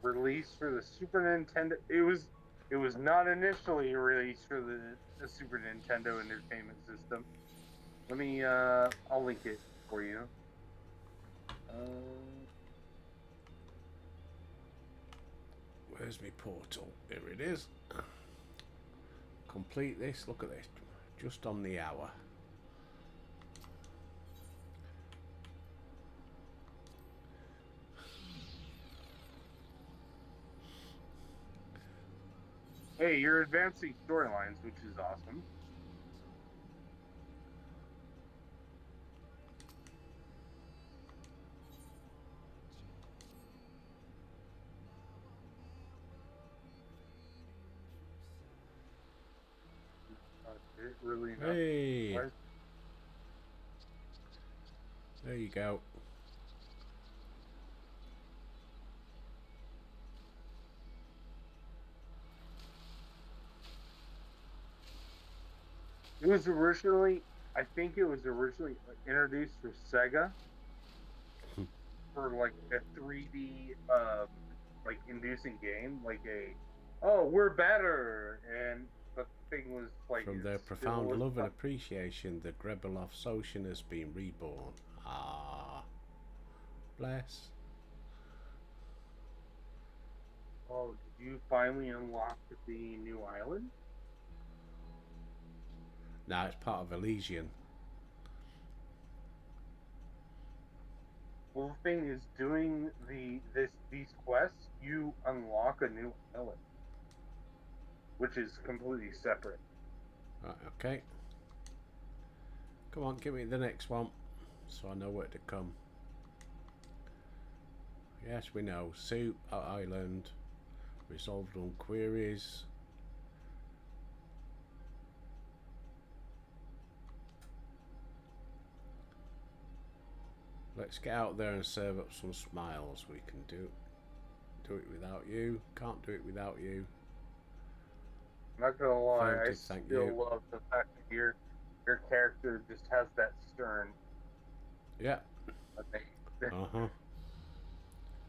Released for the Super Nintendo. It was not initially released for the Super Nintendo Entertainment System. Let me I'll link it for you. Where's my portal? Here it is. Complete this. Look at this. Just on the hour. Hey, you're advancing storylines, which is awesome. Really enough. Hey! Why- There you go. It was originally, I think it was originally introduced for Sega for like a 3D, like inducing game, like oh, we're better, and the thing was like From it their still profound was love and fun. appreciation, the Grebelov Socian has been reborn. Ah. Bless. Oh, did you finally unlock the new island? Now it's part of Elysian. Well, the thing is, doing these quests, you unlock a new island, which is completely separate. Right, okay. Come on, give me the next one, so I know where to come. Yes, we know. Soup Island. Resolved on queries. Let's get out there and serve up some smiles. We can do it without you. Can't do it without you. I'm not gonna lie, I Affirmative, thank still you. love the fact that your character just has that stern. Yeah. I think. Uh-huh.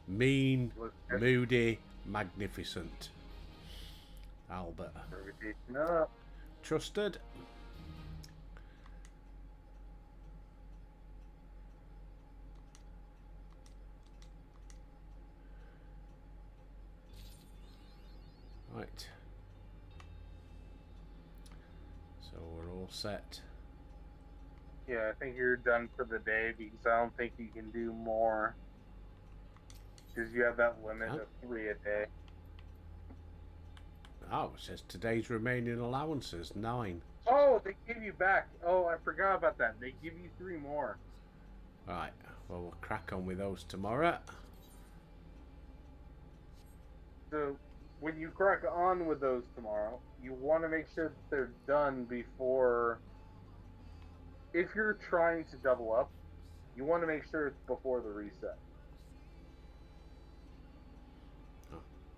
Mean, Look, moody, magnificent. Albert. reputation up. Trusted. Right. So we're all set. Yeah, I think you're done for the day because I don't think you can do more. Because you have that limit Huh? of 3 a day. Oh, it says today's remaining allowances, 9. Oh, they give you back. Oh, I forgot about that. They give you 3 more. Right, well, we'll crack on with those tomorrow. So when you crack on with those tomorrow, you want to make sure that they're done before. If you're trying to double up, you want to make sure it's before the reset.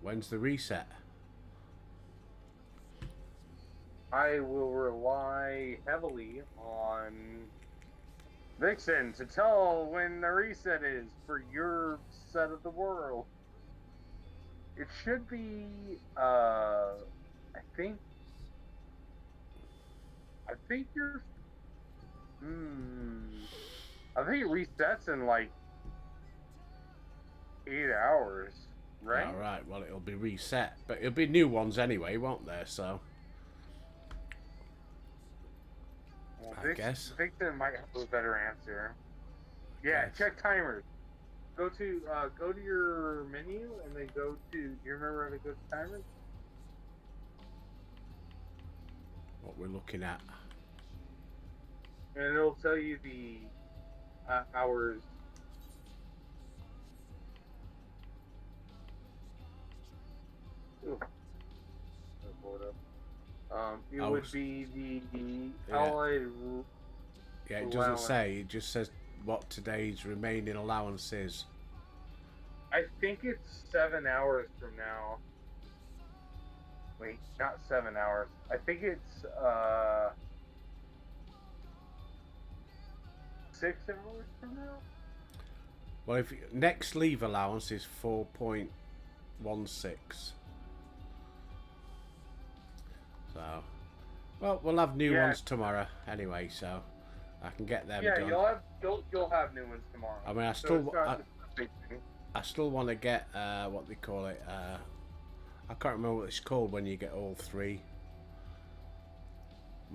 When's the reset? I will rely heavily on Vixen to tell when the reset is for your set of the world. It should be, I think you're, I think it resets in like 8 hours, right? All right, well, it'll be reset, but it'll be new ones anyway, won't there? So, Well, I guess. Vixen might have a better answer. Yeah, Guess. check timers. Go to your menu and then go to. Do you remember how to go to timers? What we're looking at. And it'll tell you the hours. Ooh. It Oh, would be the yeah. allied. Yeah, it doesn't allowance. say. It just says what today's remaining allowance is. I think it's 7 hours from now. Wait, not 7 hours. I think it's 6 hours from now. Well, if next leave allowance is 4.16. So, well, we'll have new ones tomorrow anyway, so I can get them done. You'll have new ones tomorrow. I mean, I still want to get what they call it. I can't remember what it's called when you get all 3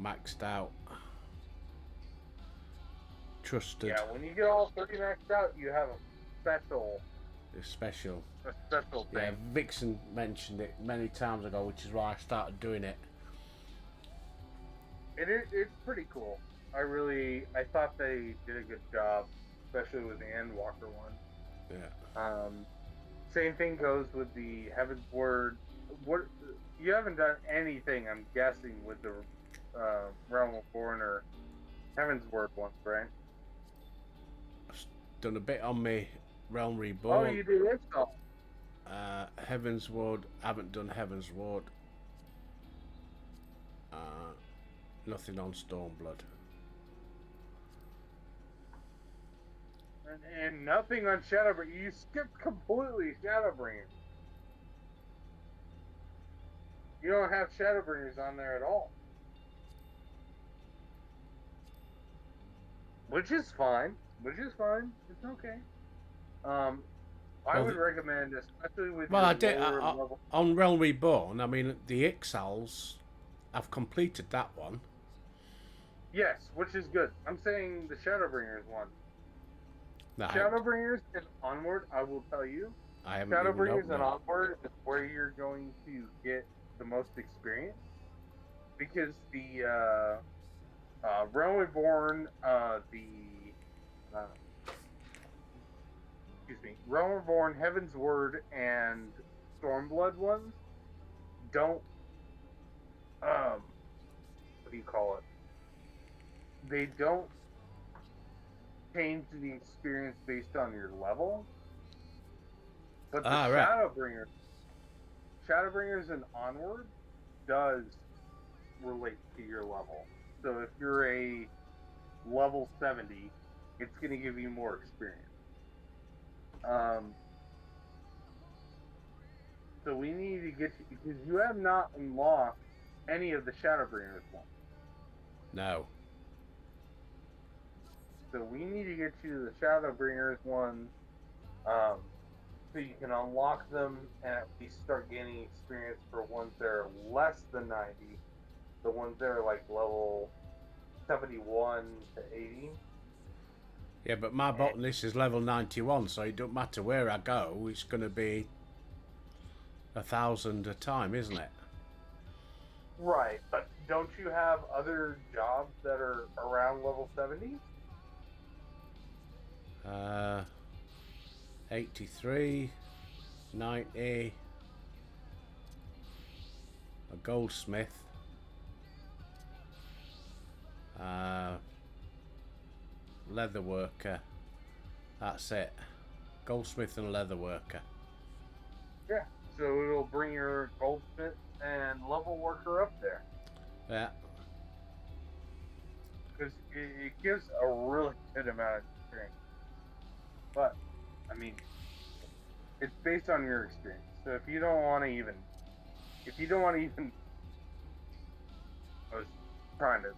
maxed out. Trusted. Yeah, when you get all 3 maxed out, you have a special. It's special. A special thing. Yeah, Vixen mentioned it many times ago, which is why I started doing it. And it's pretty cool. I thought they did a good job, especially with the Endwalker one. Yeah. Same thing goes with the Heaven's Word. What you haven't done anything, I'm guessing, with the Realm of Born or Heaven's Word ones, right? I've done a bit on my Realm Reborn. Oh, you did it all. Heaven's Ward. Haven't done Heaven's Ward. Nothing on Stormblood. And nothing on Shadowbringer. You skipped completely Shadowbringer. You don't have Shadowbringers on there at all. Which is fine. It's okay. I would recommend, especially with Well, your I did lower level. on Realm Reborn. I mean, the Ixals. I've completed that one. Yes, which is good. I'm saying the Shadowbringers one. No, Shadowbringers and Onward, I will tell you. I haven't even Shadowbringers opened and it. Onward is where you're going to get the most experience. Because the Realm Reborn, Realm Reborn, Heaven's Word, and Stormblood ones don't, what do you call it? They don't change the experience based on your level. But the right. Shadowbringers and Onward does relate to your level. So if you're a level 70, it's going to give you more experience. So we need to get you, because you have not unlocked any of the Shadowbringers ones. No. So we need to get you the Shadowbringers ones, so you can unlock them and at least start gaining experience for ones that are less than 90. The ones that are like level 71 to 80. Yeah, but my botanist is level 91, so it don't matter where I go. It's going to be 1,000 a time, isn't it? Right, but don't you have other jobs that are around level 70? 83, 90, a goldsmith, leather worker. That's it. Goldsmith and leather worker. Yeah. So it'll bring your goldsmith and level worker up there. Yeah. Because it gives a really good amount of experience. But, I mean, it's based on your experience. So if you don't want to even, I was trying to.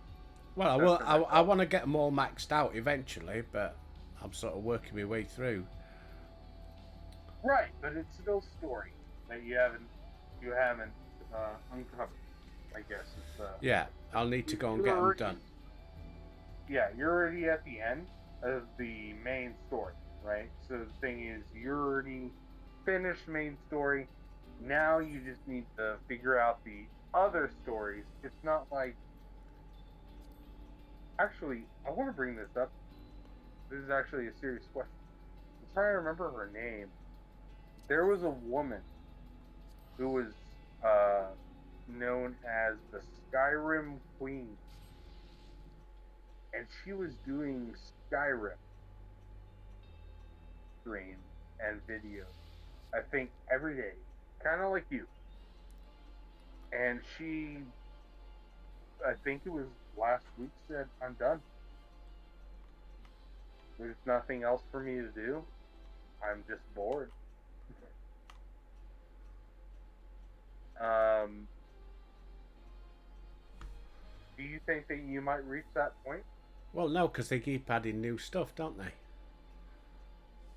Well, I want to get them all maxed out eventually, but I'm sort of working my way through. Right, but it's still story that you haven't uncovered. I guess it's. Yeah, I'll need to go and get them done. Yeah, you're already at the end of the main story, right? So the thing is, you're already finished main story. Now you just need to figure out the other stories. It's not like. Actually, I want to bring this up. This is actually a serious question. I'm trying to remember her name. There was a woman who was known as the Skyrim Queen, and she was doing Skyrim streams and videos. I think every day, kind of like you. And she, I think it was last week, said, "I'm done. There's nothing else for me to do. I'm just bored." Do you think that you might reach that point? Well, no, because they keep adding new stuff, don't they?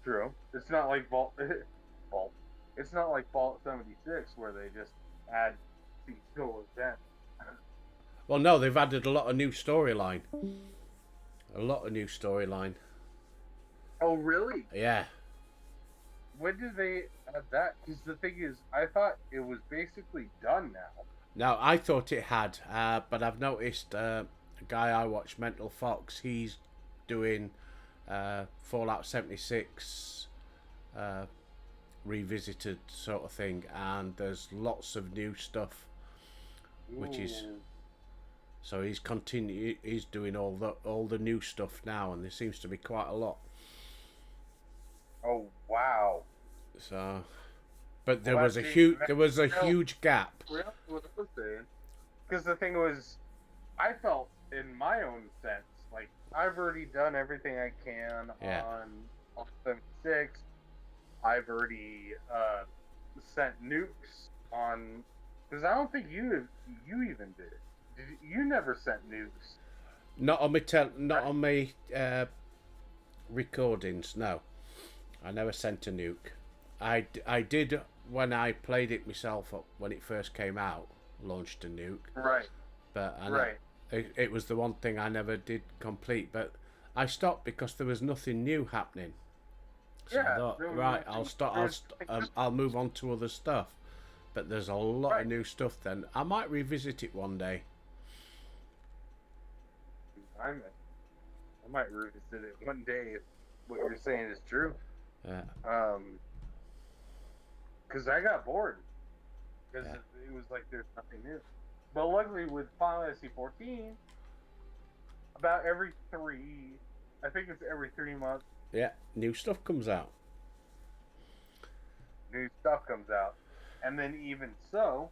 True. It's not like Vault. It's not like Vault 76 where they just add seasonal events. Well, no, they've added a lot of new storyline. A lot of new storyline. Oh, really? Yeah. When did they add that? Because the thing is, I thought it was basically done now. Now, I thought it had, but I've noticed a guy I watch, Mental Fox, he's doing Fallout 76 revisited sort of thing, and there's lots of new stuff, which is... So he's doing all the new stuff now, and there seems to be quite a lot. Oh, wow. So... But there was a huge gap. Because the thing was, I felt in my own sense like I've already done everything I can on 76. I've already sent nukes on, because I don't think you even did it. You never sent nukes. Not on my recordings. No, I never sent a nuke. I did when I played it myself when it first came out, launched a nuke. Right. But it was the one thing I never did complete. But I stopped because there was nothing new happening. So I thought, right, I'll stop. I'll move on to other stuff. But there's a lot of new stuff. Then I might revisit it one day. I might revisit it one day if what you're saying is true. Yeah. Because I got bored. Because it was like there's nothing new. But luckily with Final Fantasy 14, about every 3 months. Yeah, new stuff comes out. And then even so,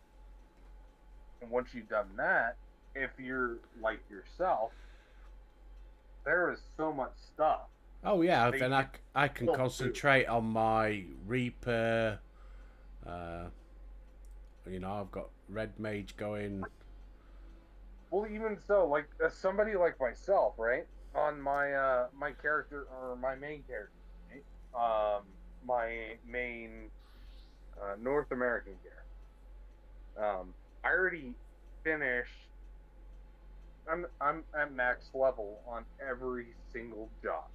and once you've done that, if you're like yourself, there is so much stuff. Oh yeah, then I can concentrate on my Reaper. I've got Red Mage going. Well, even so, like somebody like myself, right? On my my character or my main character, right? My main North American character. I already finished. I'm at max level on every single job.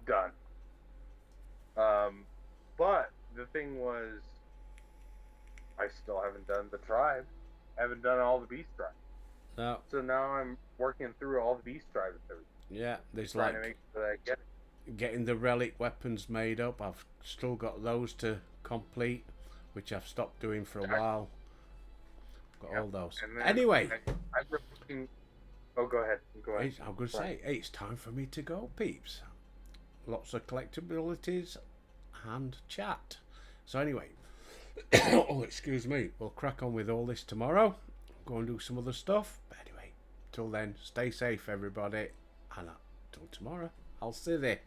Done. But the thing was, I still haven't done the tribe. I haven't done all the beast drives. No. So now I'm working through all the beast drives. Yeah, there's Trying like to make sure that I get it. getting the relic weapons made up. I've still got those to complete, which I've stopped doing for a while. Got all those. And then Anyway, I've been looking. Oh, go ahead. I'm going to say, hey, it's time for me to go, peeps. Lots of collectabilities and chat. So anyway, oh, excuse me. We'll crack on with all this tomorrow. Go and do some other stuff. But anyway, till then, stay safe, everybody. And till tomorrow, I'll see you there.